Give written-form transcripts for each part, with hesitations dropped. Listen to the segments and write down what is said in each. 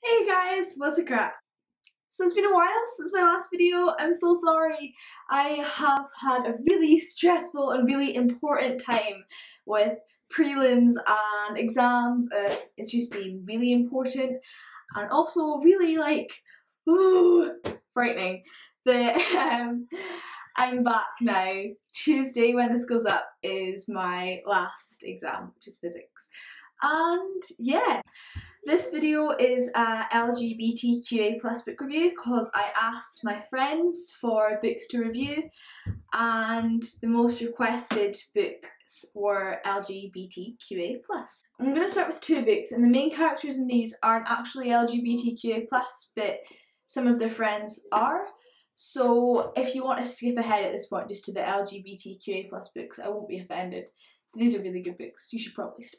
Hey guys, what's the crap? So it's been a while since my last video. I'm so sorry. I have had a really stressful and really important time with prelims and exams. It's just been really important and also really frightening. That I'm back now. Tuesday when this goes up is my last exam, which is physics. And yeah. This video is a LGBTQA+ book review because I asked my friends for books to review and the most requested books were LGBTQA+. I'm going to start with two books, and the main characters in these aren't actually LGBTQA+, but some of their friends are. So if you want to skip ahead at this point just to the LGBTQA+ books, I won't be offended. These are really good books. You should probably stay.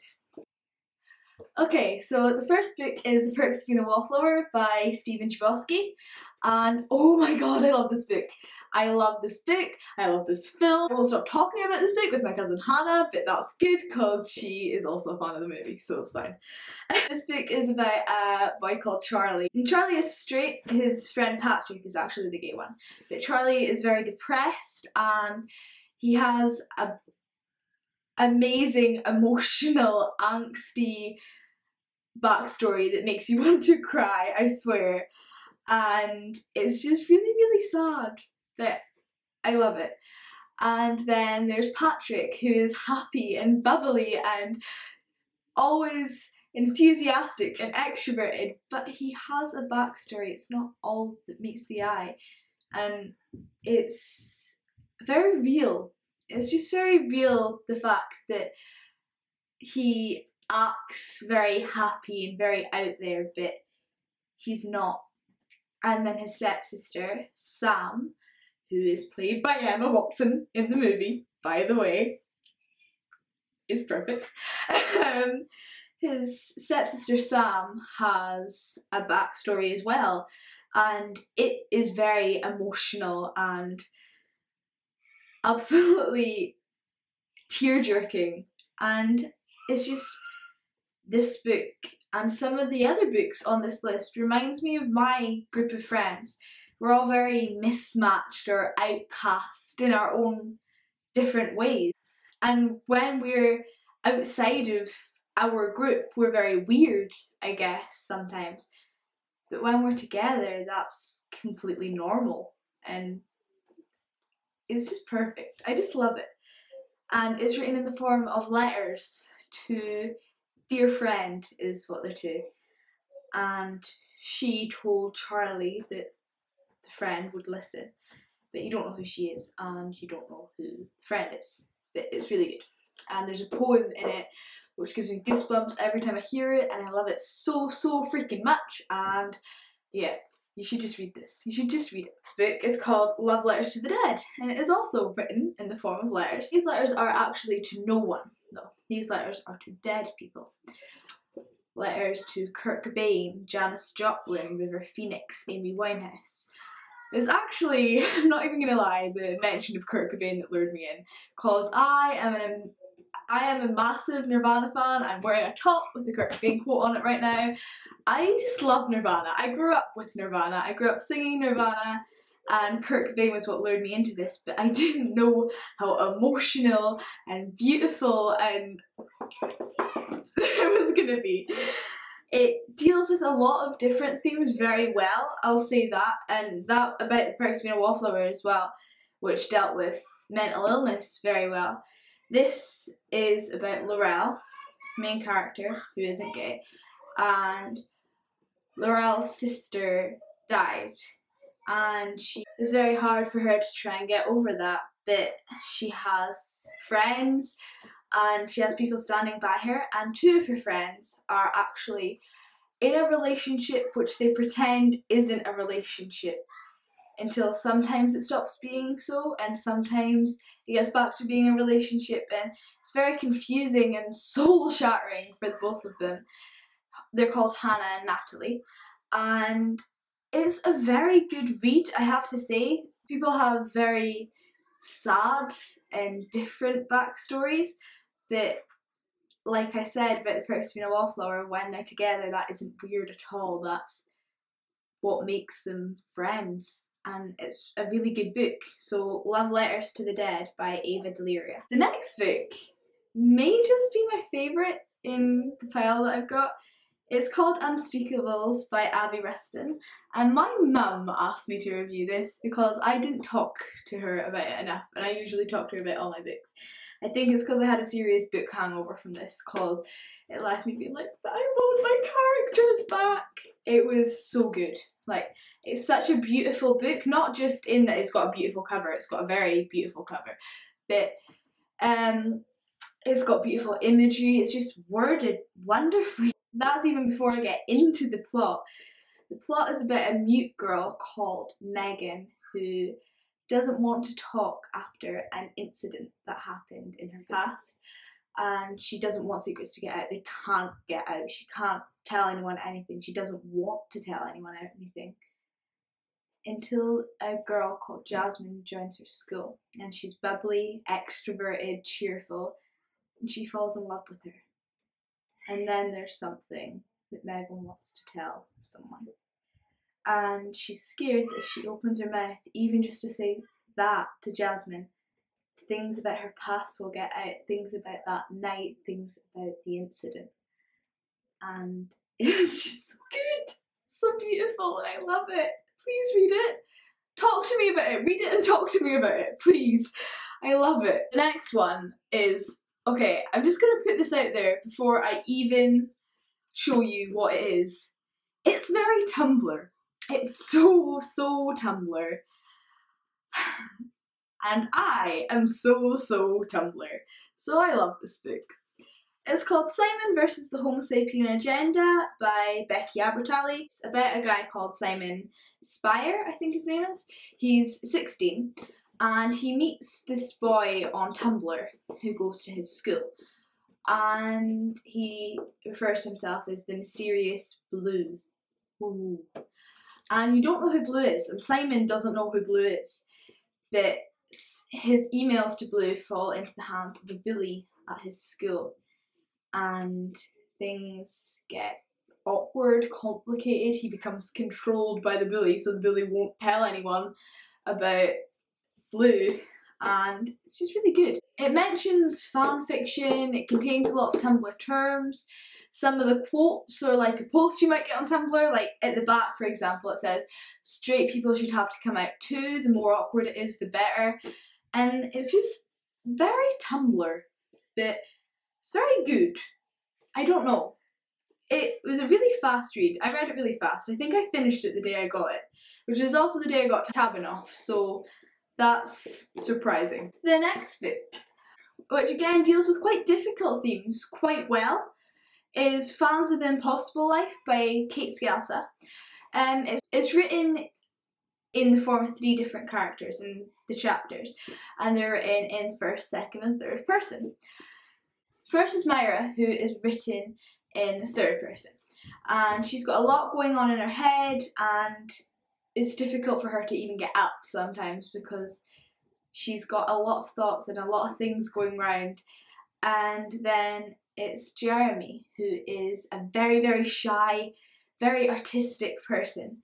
Okay, so the first book is The Perks of Being a Wallflower by Stephen Chbosky, and oh my god, I love this book. I love this book, I love this film. I will stop talking about this book with my cousin Hannah, but that's good because she is also a fan of the movie, so it's fine. This book is about a boy called Charlie. And Charlie is straight, his friend Patrick is actually the gay one. But Charlie is very depressed and he has a amazing, emotional, angsty backstory that makes you want to cry, I swear. And it's just really, really sad, but I love it. And then there's Patrick, who is happy and bubbly and always enthusiastic and extroverted, but he has a backstory. It's not all that meets the eye. And it's very real. It's just very real, the fact that he acts very happy and very out there, but he's not. And then his stepsister, Sam, who is played by Emma Watson in the movie, by the way, is perfect. His stepsister Sam has a backstory as well, and it is very emotional and absolutely tear-jerking, and it's just this book and some of the other books on this list reminds me of my group of friends. We're all very mismatched or outcast in our own different ways, and when we're outside of our group we're very weird, I guess, sometimes, but when we're together that's completely normal and it's just perfect. I just love it. And it's written in the form of letters to dear friend is what they're to. And she told Charlie that the friend would listen, but you don't know who she is and you don't know who the friend is. But it's really good. And there's a poem in it which gives me goosebumps every time I hear it, and I love it so freaking much. And yeah, you should just read this. You should just read it. This book is called Love Letters to the Dead, and it is also written in the form of letters. These letters are actually to no one, though. These letters are to dead people. Letters to Kurt Cobain, Janis Joplin, River Phoenix, Amy Winehouse. It's actually, I'm not even gonna lie, the mention of Kurt Cobain that lured me in, cause I am a massive Nirvana fan. I'm wearing a top with the Kurt Cobain quote on it right now. I just love Nirvana. I grew up with Nirvana. I grew up singing Nirvana, and Kurt Cobain was what lured me into this, but I didn't know how emotional and beautiful and it was gonna be. It deals with a lot of different themes very well, I'll say that, and that about The Perks of Being a Wallflower as well, which dealt with mental illness very well. This is about Laurel, main character, who isn't gay, and Laurel's sister died, and it's very hard for her to try and get over that, but she has friends and she has people standing by her, and two of her friends are actually in a relationship which they pretend isn't a relationship until sometimes it stops being so and sometimes it gets back to being a relationship, and it's very confusing and soul-shattering for the both of them. They're called Hannah and Natalie, and it's a very good read, I have to say. People have very sad and different backstories, but like I said about the Perks of Being a Wallflower, when they're together, that isn't weird at all. That's what makes them friends. And it's a really good book. So Love Letters to the Dead by Ava Deliria. The next book may just be my favourite in the pile that I've got. It's called Unspeakables by Abby Rustin, and my mum asked me to review this because I didn't talk to her about it enough, and I usually talk to her about all my books. I think it's because I had a serious book hangover from this, because it left me being like, I want my characters back. It was so good. Like, it's such a beautiful book, not just in that it's got a beautiful cover, it's got a very beautiful cover, but it's got beautiful imagery, it's just worded wonderfully. That's even before I get into the plot. The plot is about a mute girl called Megan who doesn't want to talk after an incident that happened in her past, and she doesn't want secrets to get out. They can't get out. She can't tell anyone anything. She doesn't want to tell anyone anything until a girl called Jasmine joins her school, and she's bubbly, extroverted, cheerful, and she falls in love with her. And then there's something that Megan wants to tell someone. And she's scared that if she opens her mouth, even just to say that to Jasmine, things about her past will get out, things about that night, things about the incident. And it's just so good, so beautiful, and I love it. Please read it. Talk to me about it. Read it and talk to me about it, please. I love it. The next one is, okay, I'm just gonna put this out there before I even show you what it is. It's very Tumblr. It's so Tumblr. And I am so Tumblr. So I love this book. It's called Simon versus the Homo Sapien Agenda by Becky Albertalli. It's about a guy called Simon Spire, I think his name is. He's 16 and he meets this boy on Tumblr who goes to his school. And he refers to himself as the mysterious Blue. Ooh. And you don't know who Blue is, and Simon doesn't know who Blue is. But his emails to Blue fall into the hands of a bully at his school. And things get awkward, complicated. He becomes controlled by the bully, so the bully won't tell anyone about Blue, and it's just really good. It mentions fan fiction, it contains a lot of Tumblr terms. Some of the quotes are like a post you might get on Tumblr, like at the back, for example, it says, straight people should have to come out too, the more awkward it is, the better. And it's just very Tumblr, but it's very good. I don't know. It was a really fast read. I read it really fast. I think I finished it the day I got it, which is also the day I got Tabanoff, so that's surprising. The next book, which again deals with quite difficult themes quite well, is Fans of the Impossible Life by Kate Scalza. It's written in the form of 3 different characters in the chapters, and they're written in first, second and third person. First is Myra, who is written in third person, and she's got a lot going on in her head, and it's difficult for her to even get up sometimes because she's got a lot of thoughts and a lot of things going round. And then it's Jeremy, who is a very shy, very artistic person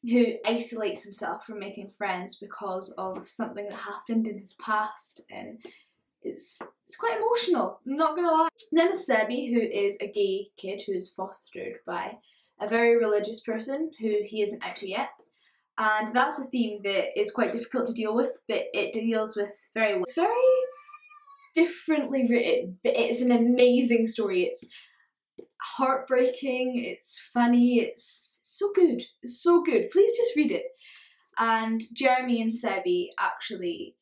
who isolates himself from making friends because of something that happened in his past, and it's quite emotional, I'm not gonna lie. Then there's Sebi, who is a gay kid who is fostered by a very religious person who he isn't out to yet. And that's a theme that is quite difficult to deal with, but it deals with very well. It's very differently written, but it's an amazing story. It's heartbreaking, it's funny, it's so good. It's so good. Please just read it. And Jeremy and Sebi actually,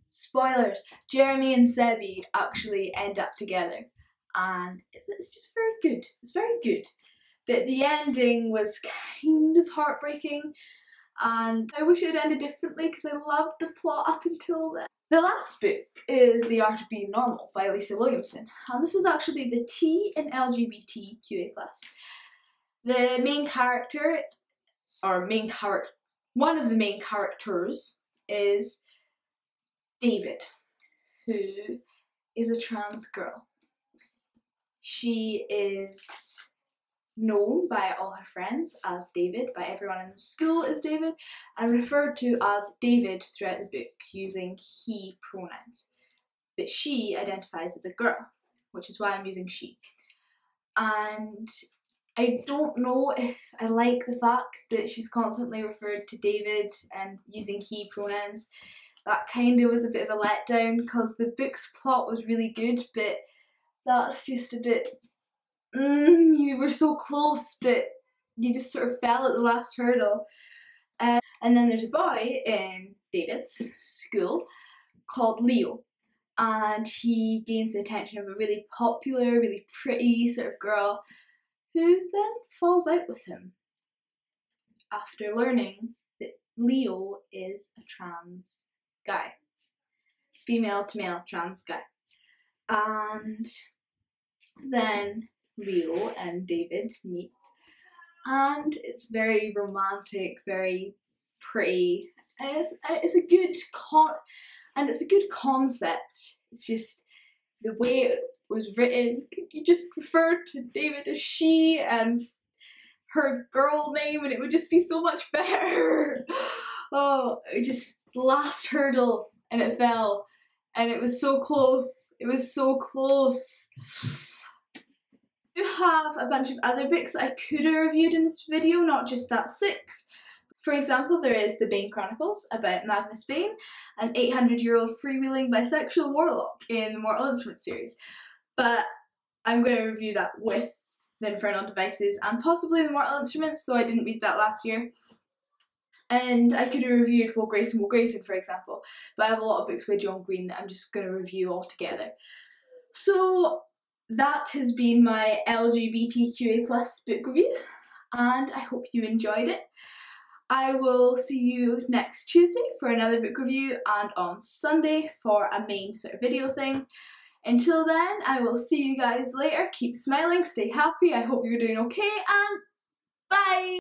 spoilers, Jeremy and Sebi actually end up together. And it's just very good. It's very good. But the ending was kind of heartbreaking, and I wish it had ended differently because I loved the plot up until then. The last book is The Art of Being Normal by Lisa Williamson, and this is actually the T in LGBTQA+. The main character, or one of the main characters is David, who is a trans girl. She is known by all her friends as David, by everyone in the school as David, and referred to as David throughout the book using he pronouns. But she identifies as a girl, which is why I'm using she. And I don't know if I like the fact that she's constantly referred to David and using he pronouns. That kind of was a bit of a letdown because the book's plot was really good, but that's just a bit, you were so close, but you just sort of fell at the last hurdle. And then there's a boy in David's school called Leo, and he gains the attention of a really popular, really pretty sort of girl who then falls out with him after learning that Leo is a trans guy. Female to male trans guy. And then Leo and David meet, and it's very romantic, very pretty, and it's a good concept. It's just the way it was written. You just referred to David as she and her girl name, and it would just be so much better. Oh, it just last hurdle, and it fell, and it was so close. It was so close. I do have a bunch of other books I could have reviewed in this video, not just that 6. For example, there is The Bane Chronicles about Magnus Bane, an 800-year-old freewheeling bisexual warlock in the Mortal Instruments series. But I'm going to review that with the Infernal Devices and possibly the Mortal Instruments, though I didn't read that last year. And I could have reviewed Will Grayson, for example, but I have a lot of books by John Green that I'm just going to review all together. So that has been my LGBTQA+ book review, and I hope you enjoyed it. I will see you next Tuesday for another book review, and on Sunday for a main sort of video thing. Until then, I will see you guys later. Keep smiling, stay happy, I hope you're doing okay, and bye!